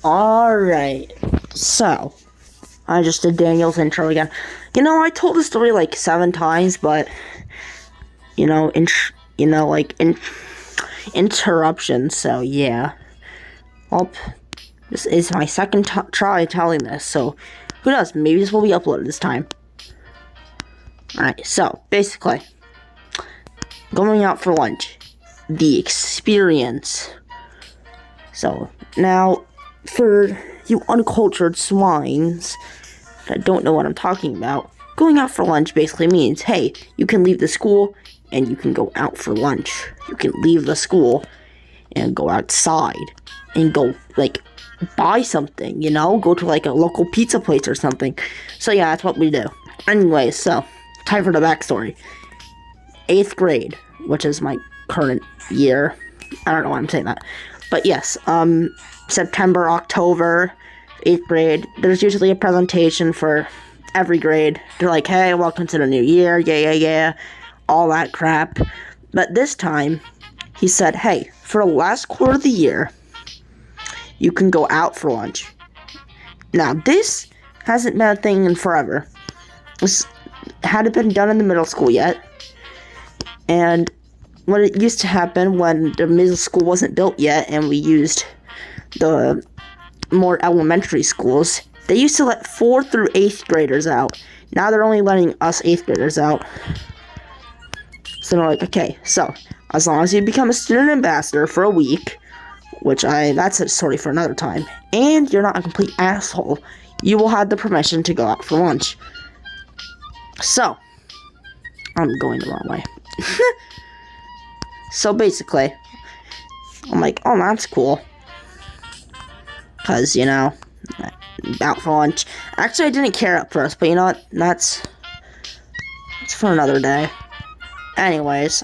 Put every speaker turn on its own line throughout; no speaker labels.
Alright, so, I just did Daniel's intro again. I told the story like 7 times, but, interruptions, so yeah. Well, this is my second try telling this, so who knows, maybe this will be uploaded this time. Alright, so, basically, going out for lunch, the experience. So, now, for you uncultured swines that don't know what I'm talking about, going out for lunch basically means, hey, you can leave the school and you can go out for lunch. You can leave the school and go outside and go, buy something, go to, a local pizza place or something. So, yeah, that's what we do. Anyway, so, time for the backstory. 8th grade, which is my current year. I don't know why I'm saying that. But yes, September, October, 8th grade, there's usually a presentation for every grade. They're like, hey, welcome to the new year, yeah, all that crap. But this time, he said, hey, for the last quarter of the year, you can go out for lunch. Now, this hasn't been a thing in forever. This hadn't been done in the middle school yet. And what it used to happen when the middle school wasn't built yet and we used the more elementary schools, they used to let 4th through 8th graders out. Now they're only letting us 8th graders out. So they're like, okay, so as long as you become a student ambassador for a week, that's a story for another time, and you're not a complete asshole, you will have the permission to go out for lunch. So, I'm going the wrong way. So basically, I'm like, oh, that's cool. Because, out for lunch. Actually, I didn't care at first, but you know what? That's for another day. Anyways,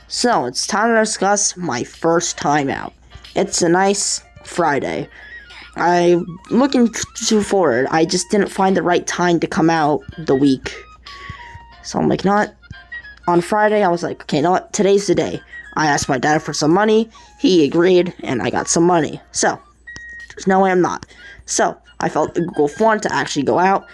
so it's time to discuss my first time out. It's a nice Friday. I'm looking forward. I just didn't find the right time to come out the week. So I'm like, not. On Friday, I was like, okay, you know what? Today's the day. I asked my dad for some money. He agreed, and I got some money. So, there's no way I'm not. So, I felt it would go fun to actually go out.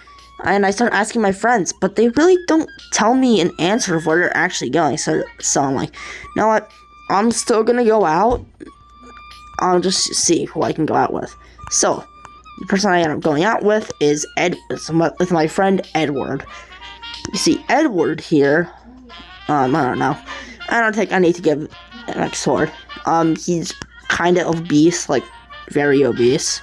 And I started asking my friends, but they really don't tell me an answer of where they're actually going. So I'm like, you know what? I'm still gonna go out. I'll just see who I can go out with. So, the person I end up going out with is with my friend Edward. You see, Edward here, I don't know. I don't think I need to give an sword. He's kind of obese, very obese.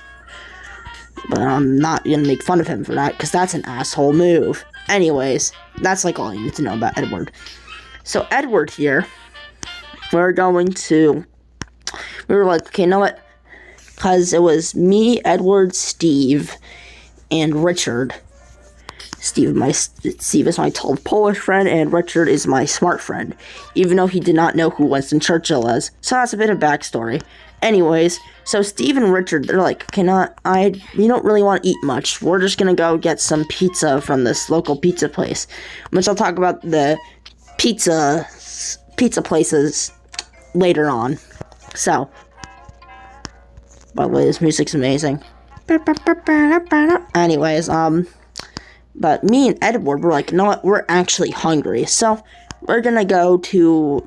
But I'm not gonna make fun of him for that, because that's an asshole move. Anyways, that's all you need to know about Edward. So Edward here, we were like, okay, you know what? Because it was me, Edward, Steve, and Richard. Steve is my tall Polish friend, and Richard is my smart friend, even though he did not know who Winston Churchill is. So that's a bit of backstory. Anyways, so Steve and Richard, they're like, okay, we don't really want to eat much. We're just gonna go get some pizza from this local pizza place, which I'll talk about the pizza places later on. So, by the way, this music's amazing. Anyways, but me and Edward were like, you know what, we're actually hungry, so we're gonna go to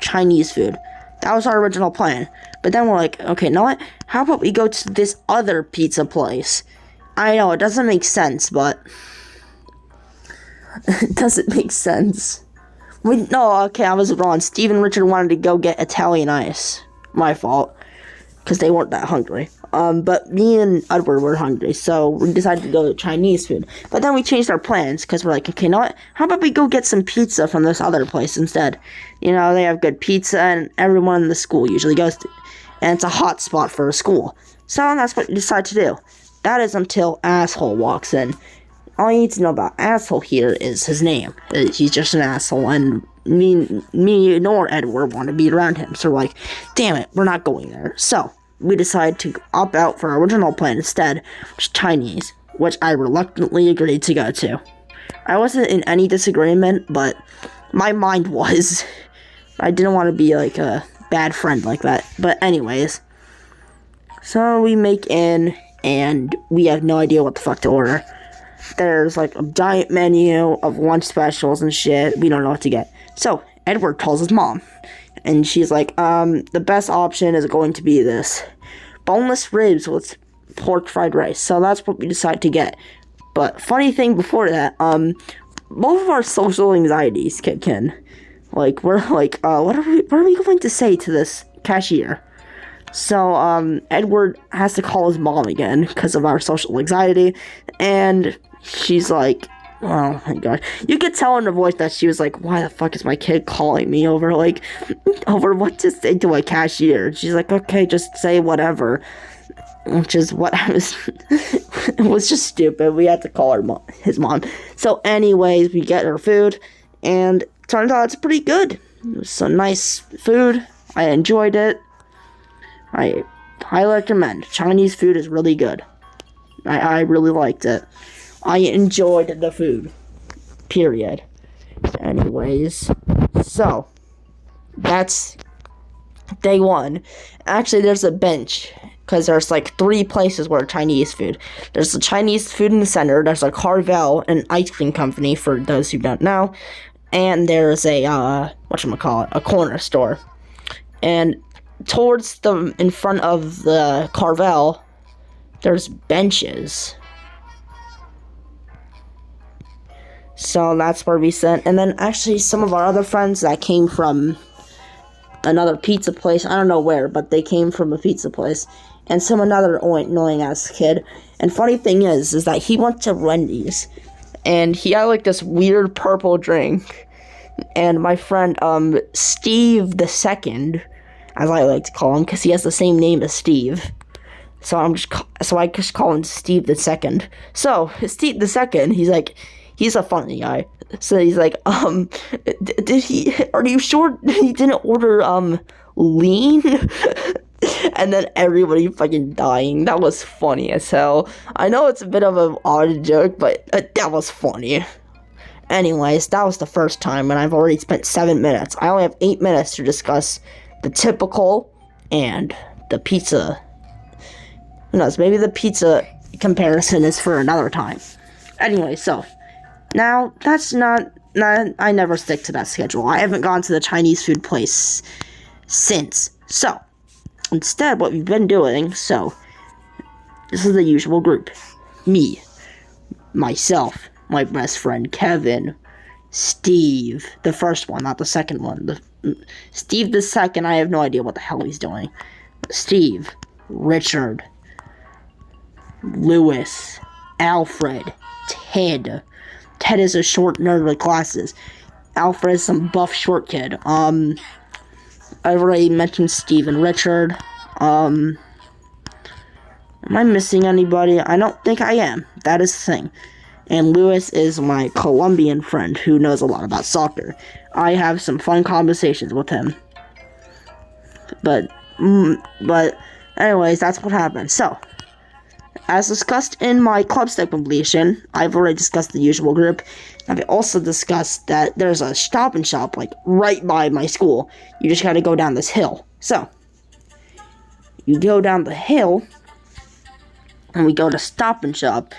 Chinese food. That was our original plan. But then we're like, okay, you know what, how about we go to this other pizza place? I know, it doesn't make sense, but it doesn't make sense. I was wrong. Steve and Richard wanted to go get Italian ice. My fault. Because they weren't that hungry. But me and Edward were hungry, so we decided to go to Chinese food. But then we changed our plans, because we're like, okay, you know what? How about we go get some pizza from this other place instead? They have good pizza, and everyone in the school usually goes to. And it's a hot spot for a school. So that's what we decided to do. That is until Asshole walks in. All you need to know about Asshole here is his name. He's just an asshole, and me nor Edward want to be around him. So we're like, damn it, we're not going there. So we decided to opt out for our original plan instead, which is Chinese, which I reluctantly agreed to go to. I wasn't in any disagreement, but my mind was. I didn't want to be a bad friend like that. But anyways, So we make in, and we have no idea what the fuck to order. There's like a giant menu of lunch specials and shit. We don't know what to get. So Edward calls his mom, and she's like, the best option is going to be this boneless ribs with pork fried rice. So that's what we decide to get. But funny thing before that, both of our social anxieties kick in. Like, we're like, what are we going to say to this cashier? So, Edward has to call his mom again because of our social anxiety, and she's like, oh my god. You could tell in her voice that she was like, why the fuck is my kid calling me over what to say to a cashier? And she's like, okay, just say whatever. Which is what I was, it was just stupid. We had to call his mom. So anyways, we get her food, and turns out it's pretty good. It was some nice food. I enjoyed it. I highly recommend. Chinese food is really good. I really liked it. I enjoyed the food. Period. Anyways, so that's day one. Actually, there's a bench, because there's like 3 places where Chinese food. There's the Chinese food in the center. There's a Carvel, an ice cream company for those who don't know. And there's a, whatchamacallit, a corner store. And in front of the Carvel, there's benches. So that's where we sit. And then actually some of our other friends that came from another pizza place, I don't know where, but they came from a pizza place. And another annoying ass kid. And funny thing is that he went to Wendy's, and he had like this weird purple drink. And my friend, Steve the Second, as I like to call him, because he has the same name as Steve. So I just call him Steve the Second. So Steve the Second, he's a funny guy. So he's like, are you sure he didn't order lean? And then everybody fucking dying. That was funny as hell. I know it's a bit of an odd joke, but that was funny. Anyways, that was the first time, and I've already spent 7 minutes. I only have 8 minutes to discuss the typical and the pizza. Who knows, maybe the pizza comparison is for another time. Anyway, so, now, I never stick to that schedule. I haven't gone to the Chinese food place since. So, instead, what we've been doing, this is the usual group. Me, myself, my best friend Kevin, Steve, the first one, not the second one. Steve the second, I have no idea what the hell he's doing. Steve, Richard, Lewis, Alfred, Ted. Ted is a short nerd with glasses. Alfred is some buff short kid. I've already mentioned Steve and Richard. Am I missing anybody? I don't think I am. That is the thing. And Lewis is my Colombian friend who knows a lot about soccer. I have some fun conversations with him. But anyways, that's what happened. So, as discussed in my club step completion, I've already discussed the usual group. I've also discussed that there's a Stop and Shop, like, right by my school. You just gotta go down this hill. So, you go down the hill, and we go to Stop and Shop.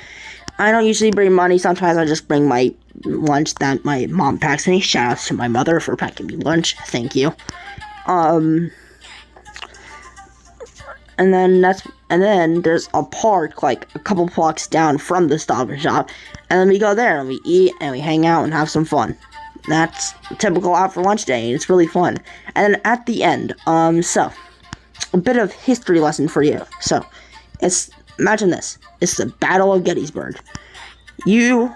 I don't usually bring money. Sometimes I just bring my lunch that my mom packs me. Shout out to my mother for packing me lunch. Thank you. And then there's a park like a couple blocks down from the Stop and Shop, and then we go there and we eat and we hang out and have some fun. That's typical out for lunch day, and it's really fun. And then at the end, so a bit of history lesson for you. So imagine this. It's the Battle of Gettysburg. You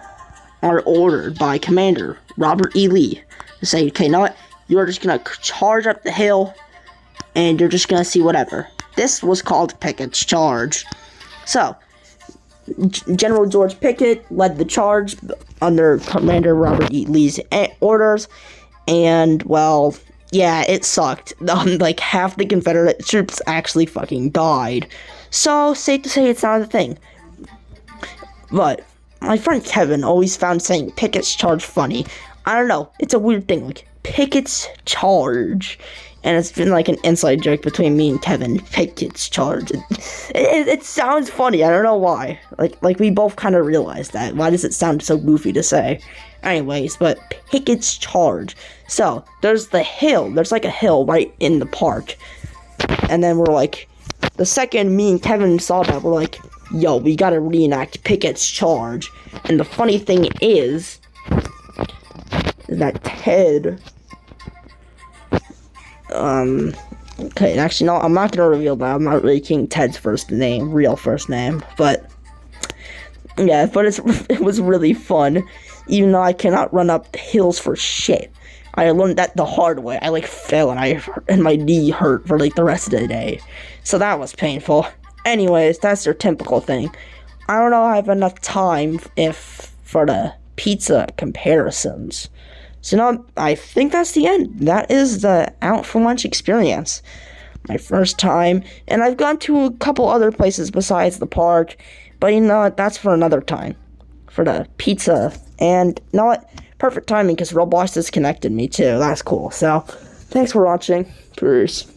are ordered by Commander Robert E. Lee to say, okay, you know what? You're just gonna charge up the hill, and you're just gonna see whatever. This was called Pickett's Charge. So, General George Pickett led the charge under Commander Robert E. Lee's orders, and, well, yeah, it sucked. Like, half the Confederate troops actually fucking died. So, safe to say it's not a thing. But, my friend Kevin always found saying Pickett's Charge funny. I don't know, it's a weird thing, like, Pickett's Charge. and it's been like an inside joke between me and Kevin. Pickett's charge. It sounds funny. I don't know why. Like we both kind of realized that. Why does it sound so goofy to say? Anyways, but Pickett's charge. So there's the hill. There's like a hill right in the park, and then we're like, the second me and Kevin saw that, we're like, yo, we gotta reenact Pickett's charge. And the funny thing is that Ted, okay, actually, no, I'm not gonna reveal that. I'm not really King Ted's real first name, but, yeah, but it was really fun, even though I cannot run up hills for shit. I learned that the hard way. I, fell, and my knee hurt for, the rest of the day. So that was painful. Anyways, that's their typical thing. I don't know if I have enough time for the pizza comparisons. So now, I think that's the end. That is the out for lunch experience. My first time, and I've gone to a couple other places besides the park, but you know what, that's for another time. For the pizza, and you know what, perfect timing, because Roblox disconnected me too. That's cool. So, thanks for watching. Peace.